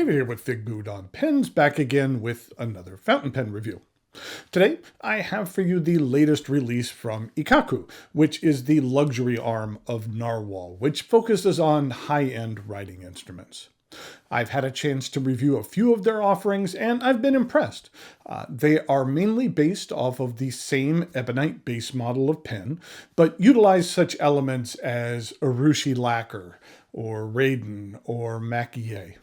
David here with Figboot on Pens, back again with another fountain pen review. Today, I have for you the latest release from Ikkaku, which is the luxury arm of Narwhal, which focuses on high-end writing instruments. I've had a chance to review a few of their offerings, and I've been impressed. They are mainly based off of the same ebonite base model of pen, but utilize such elements as urushi lacquer, or Raiden, or maquille.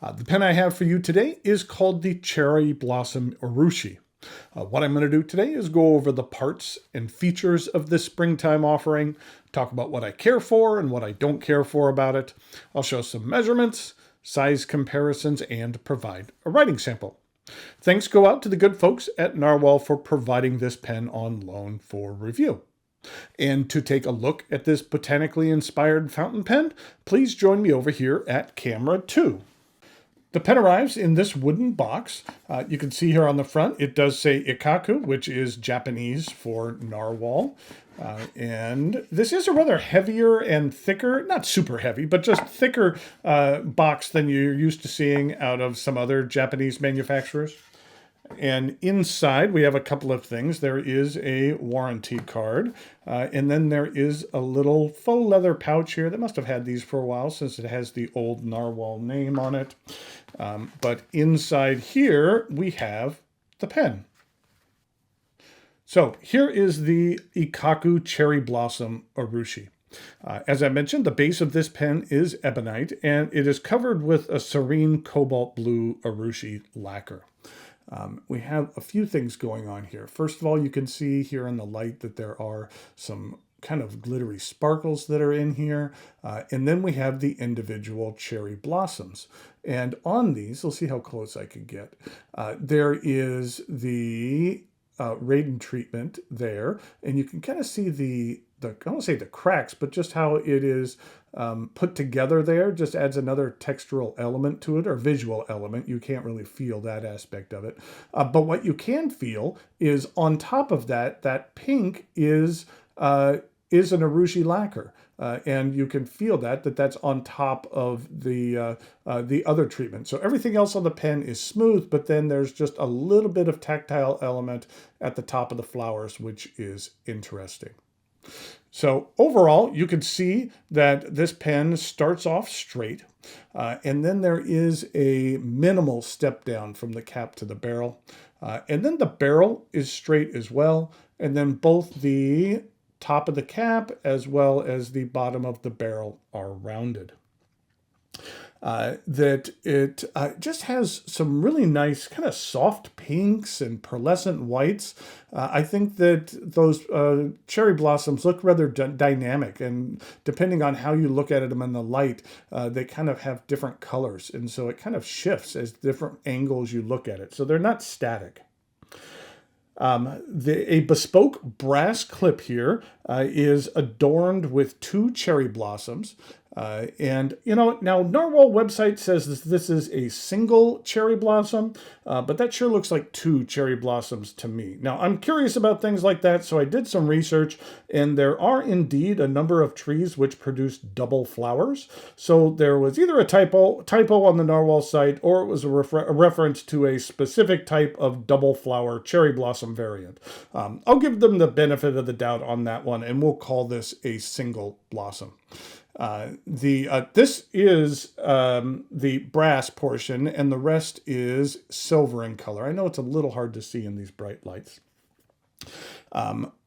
The pen I have for you today is called the Cherry Blossom Urushi. What I'm going to do today is go over the parts and features of this springtime offering, talk about what I care for and what I don't care for about it. I'll show some measurements, size comparisons, and provide a writing sample. Thanks go out to the good folks at Narwhal for providing this pen on loan for review. And to take a look at this botanically inspired fountain pen, please join me over here at camera 2. The pen arrives in this wooden box. You can see here on the front, it does say Ikkaku, which is Japanese for narwhal. And this is a rather heavier and thicker, not super heavy, but just thicker box than you're used to seeing out of some other Japanese manufacturers. And inside, we have a couple of things. There is a warranty card, and then there is a little faux leather pouch here that must have had these for a while since it has the old Narwhal name on it. But inside here, we have the pen. So here is the Ikkaku Cherry Blossom Urushi. As I mentioned, the base of this pen is ebonite, and it is covered with a serene cobalt blue urushi lacquer. We have a few things going on here. First of all, you can see here in the light that there are some kind of glittery sparkles that are in here. And then we have the individual cherry blossoms. And on these, we'll see how close I can get. There is the Raiden treatment there. And you can kind of see I won't say the cracks, but just how it is put together there just adds another textural element to it, or visual element. You can't really feel that aspect of it. But what you can feel is on top of that, that pink is an urushi lacquer. And you can feel that's on top of the other treatment. So everything else on the pen is smooth, but then there's just a little bit of tactile element at the top of the flowers, which is interesting. So overall, you can see that this pen starts off straight, and then there is a minimal step down from the cap to the barrel. And then the barrel is straight as well, and then both the top of the cap as well as the bottom of the barrel are rounded. That it just has some really nice kind of soft pinks and pearlescent whites. I think that those cherry blossoms look rather dynamic, and depending on how you look at them in the light, they kind of have different colors, and so it kind of shifts as different angles you look at it. So they're not static. A bespoke brass clip here is adorned with 2 cherry blossoms. And, now Narwhal website says this is a single cherry blossom, but that sure looks like 2 cherry blossoms to me. Now, I'm curious about things like that, so I did some research, and there are indeed a number of trees which produce double flowers. So there was either a typo on the Narwhal site, or it was a reference to a specific type of double flower cherry blossom variant. I'll give them the benefit of the doubt on that one, and we'll call this a single blossom. This is the brass portion, and the rest is silver in color. I know it's a little hard to see in these bright lights.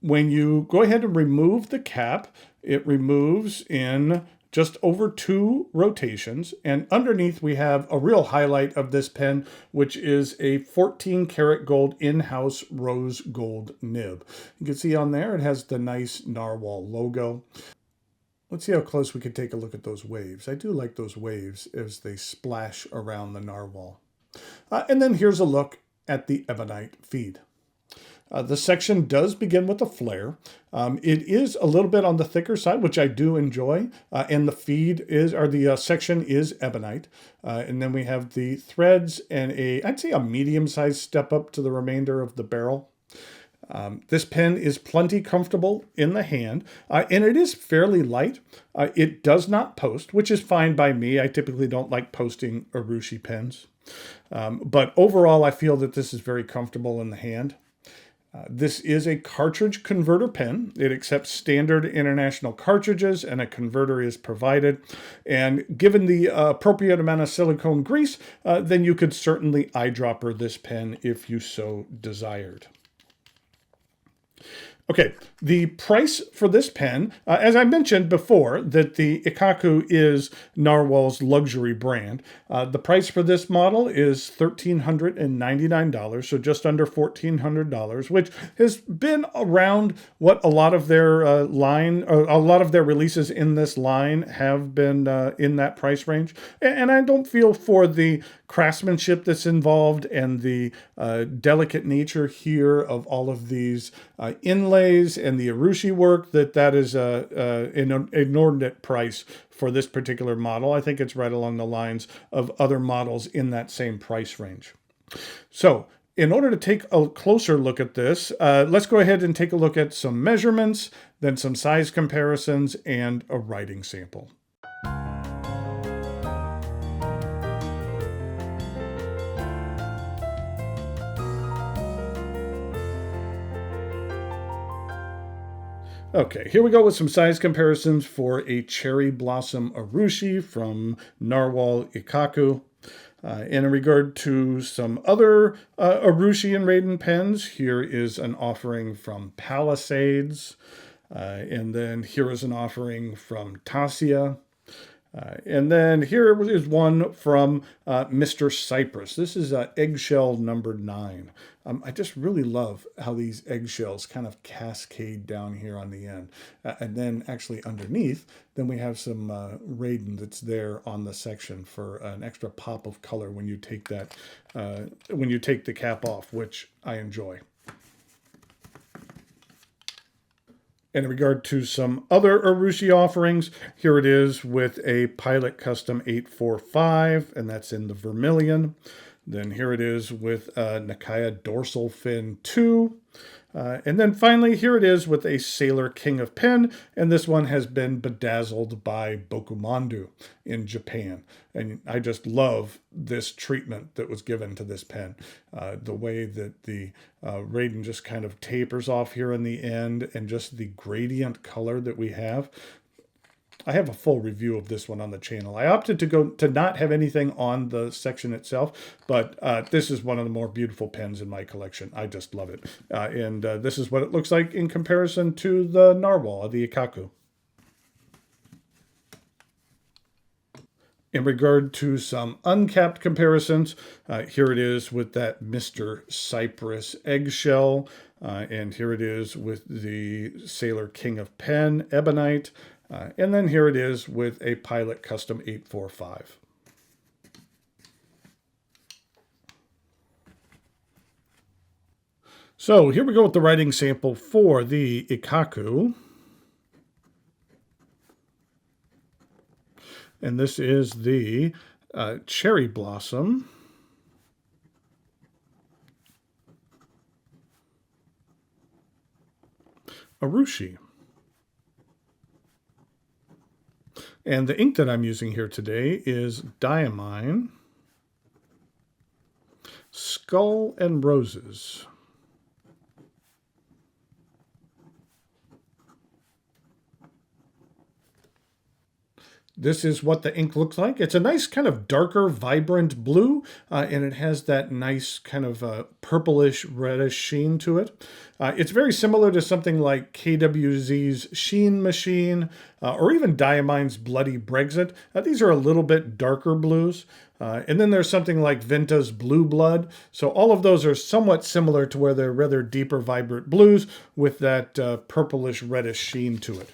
When you go ahead and remove the cap, it removes in just over 2 rotations, and underneath we have a real highlight of this pen, which is a 14 karat gold in-house rose gold nib. You can see on there it has the nice Narwhal logo. Let's see how close we can take a look at those waves. I do like those waves as they splash around the narwhal. And then here's a look at the ebonite feed. The section does begin with a flare. It is a little bit on the thicker side, which I do enjoy. And the the section is ebonite. And then we have the threads and I'd say a medium-sized step up to the remainder of the barrel. This pen is plenty comfortable in the hand, and it is fairly light. It does not post, which is fine by me. I typically don't like posting urushi pens. But overall, I feel that this is very comfortable in the hand. This is a cartridge converter pen. It accepts standard international cartridges, and a converter is provided. And given the appropriate amount of silicone grease, then you could certainly eyedropper this pen if you so desired. Okay, the price for this pen, as I mentioned before, that the Ikkaku is Narwhal's luxury brand. The price for this model is $1,399, so just under $1,400, which has been around what a lot of their a lot of their releases in this line have been in that price range. And I don't feel for the craftsmanship that's involved and the delicate nature here of all of these inlays and the urushi work that is an inordinate price for this particular model. I think it's right along the lines of other models in that same price range. So in order to take a closer look at this, let's go ahead and take a look at some measurements, then some size comparisons, and a writing sample. Okay, here we go with some size comparisons for a Cherry Blossom Urushi from Narwhal Ikkaku. In regard to some other Urushi and Raiden pens, here is an offering from Palisades, and then here is an offering from Tassia. And then here is one from Mr. Cypress. This is eggshell number 9. I just really love how these eggshells kind of cascade down here on the end. And then actually underneath, then we have some Raiden that's there on the section for an extra pop of color when you take that, when you take the cap off, which I enjoy. In regard to some other urushi offerings, here it is with a Pilot Custom 845, and that's in the vermilion. Then here it is with Nakaya Dorsal Fin 2. And then finally, here it is with a Sailor King of Pen, and this one has been bedazzled by Bokumandu in Japan. And I just love this treatment that was given to this pen. The way that the Raiden just kind of tapers off here in the end, and just the gradient color that we have. I have a full review of this one on the channel. I opted to not have anything on the section itself, but this is one of the more beautiful pens in my collection. I just love it. And this is what it looks like in comparison to the Narwhal, the Ikkaku. In regard to some uncapped comparisons, here it is with that Mr. Cypress eggshell, and here it is with the Sailor King of Pen ebonite. And then here it is with a Pilot Custom 845. So here we go with the writing sample for the Ikkaku. And this is the Cherry Blossom. Urushi. And the ink that I'm using here today is Diamine Skull and Roses. This is what the ink looks like. It's a nice kind of darker, vibrant blue, and it has that nice kind of purplish, reddish sheen to it. It's very similar to something like KWZ's Sheen Machine, or even Diamine's Bloody Brexit. These are a little bit darker blues. And then there's something like Venta's Blue Blood. So all of those are somewhat similar to where they're rather deeper, vibrant blues with that purplish, reddish sheen to it.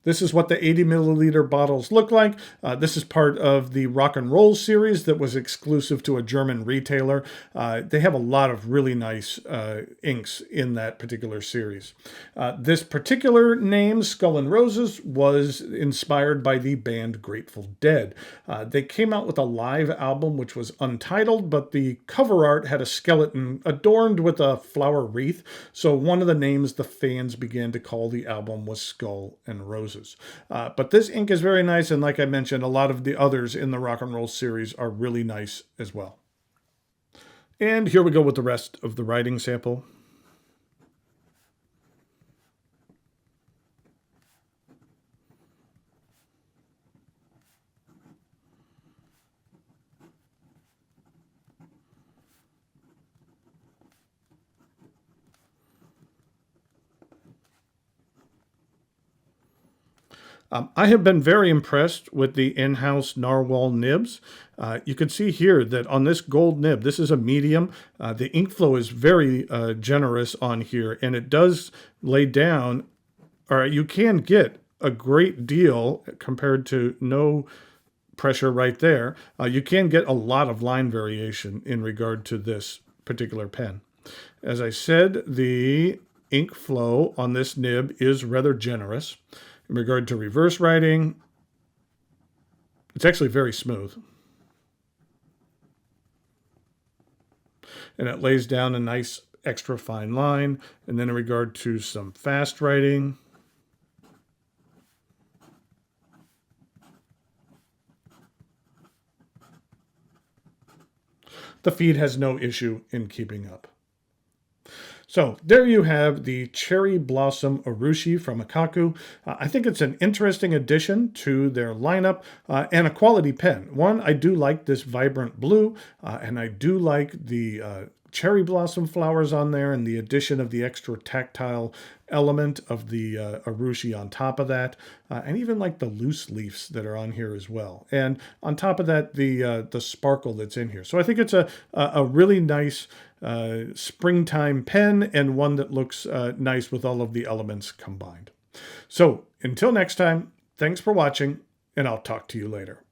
This is what the 80 milliliter bottles look like. This is part of the rock and roll series that was exclusive to a German retailer. They have a lot of really nice inks in that particular series. This particular name, Skull and Roses, was inspired by the band Grateful Dead. They came out with a live album which was untitled, but the cover art had a skeleton adorned with a flower wreath. So one of the names the fans began to call the album was Skull and Roses. But this ink is very nice, and like I mentioned, a lot of the others in the rock and roll series are really nice as well. And here we go with the rest of the writing sample. I have been very impressed with the in-house narwhal nibs. You can see here that on this gold nib, this is a medium. The ink flow is very generous on here, and it does lay down, or you can get a great deal compared to no pressure right there. You can get a lot of line variation in regard to this particular pen. As I said, the ink flow on this nib is rather generous. In regard to reverse writing, it's actually very smooth. And it lays down a nice extra fine line. And then in regard to some fast writing, the feed has no issue in keeping up. So there you have the Cherry Blossom Urushi from Ikkaku. I think it's an interesting addition to their lineup and a quality pen. One, I do like this vibrant blue, and I do like the cherry blossom flowers on there and the addition of the extra tactile element of the Urushi on top of that, and even like the loose leaves that are on here as well. And on top of that, the sparkle that's in here. So I think it's a really nice springtime pen, and one that looks nice with all of the elements combined. So until next time, thanks for watching, and I'll talk to you later.